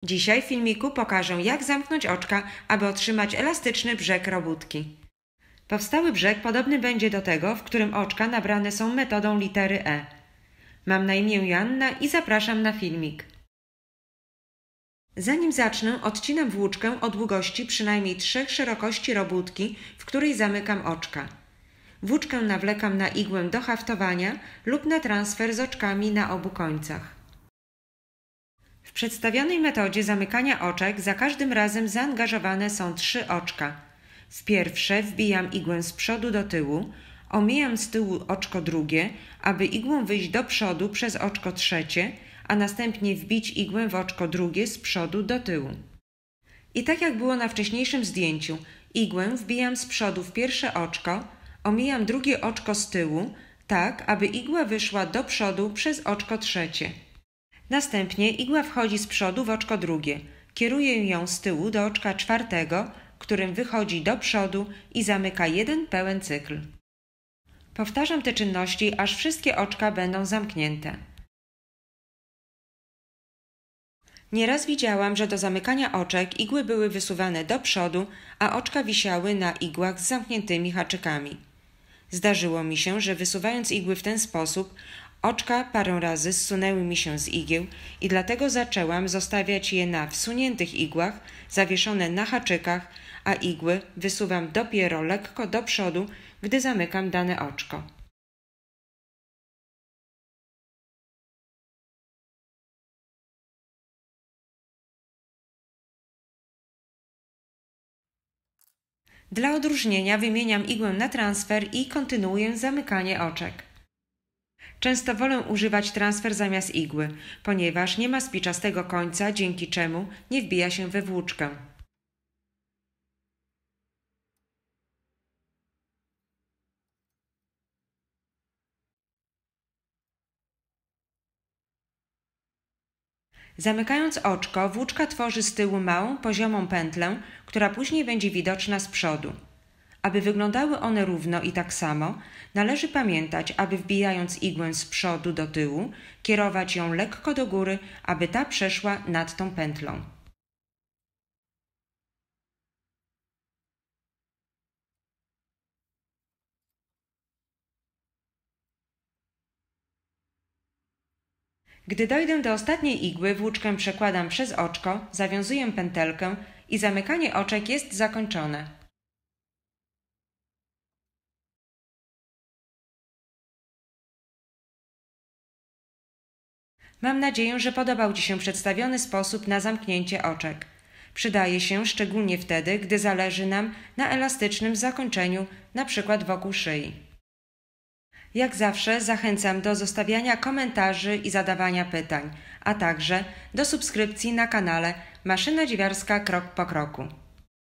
Dzisiaj w filmiku pokażę, jak zamknąć oczka, aby otrzymać elastyczny brzeg robótki. Powstały brzeg podobny będzie do tego, w którym oczka nabrane są metodą litery E. Mam na imię Joanna i zapraszam na filmik. Zanim zacznę, odcinam włóczkę o długości przynajmniej 3 szerokości robótki, w której zamykam oczka. Włóczkę nawlekam na igłę do haftowania lub na transfer z oczkami na obu końcach. W przedstawionej metodzie zamykania oczek za każdym razem zaangażowane są 3 oczka. W pierwsze wbijam igłę z przodu do tyłu, omijam z tyłu oczko drugie, aby igłą wyjść do przodu przez oczko trzecie, a następnie wbić igłę w oczko drugie z przodu do tyłu. I tak jak było na wcześniejszym zdjęciu, igłę wbijam z przodu w pierwsze oczko, omijam drugie oczko z tyłu, tak aby igła wyszła do przodu przez oczko trzecie. Następnie igła wchodzi z przodu w oczko drugie. Kieruję ją z tyłu do oczka czwartego, którym wychodzi do przodu i zamyka jeden pełen cykl. Powtarzam te czynności, aż wszystkie oczka będą zamknięte. Nieraz widziałam, że do zamykania oczek igły były wysuwane do przodu, a oczka wisiały na igłach z zamkniętymi haczykami. Zdarzyło mi się, że wysuwając igły w ten sposób, oczka parę razy zsunęły mi się z igieł i dlatego zaczęłam zostawiać je na wsuniętych igłach, zawieszone na haczykach, a igły wysuwam dopiero lekko do przodu, gdy zamykam dane oczko. Dla odróżnienia wymieniam igłę na transfer i kontynuuję zamykanie oczek. Często wolę używać transfer zamiast igły, ponieważ nie ma spiczastego końca, dzięki czemu nie wbija się we włóczkę. Zamykając oczko, włóczka tworzy z tyłu małą, poziomą pętlę, która później będzie widoczna z przodu. Aby wyglądały one równo i tak samo, należy pamiętać, aby wbijając igłę z przodu do tyłu, kierować ją lekko do góry, aby ta przeszła nad tą pętlą. Gdy dojdę do ostatniej igły, włóczkę przekładam przez oczko, zawiązuję pętelkę i zamykanie oczek jest zakończone. Mam nadzieję, że podobał Ci się przedstawiony sposób na zamknięcie oczek. Przydaje się szczególnie wtedy, gdy zależy nam na elastycznym zakończeniu, np. wokół szyi. Jak zawsze zachęcam do zostawiania komentarzy i zadawania pytań, a także do subskrypcji na kanale Maszyna Dziewiarska Krok po Kroku.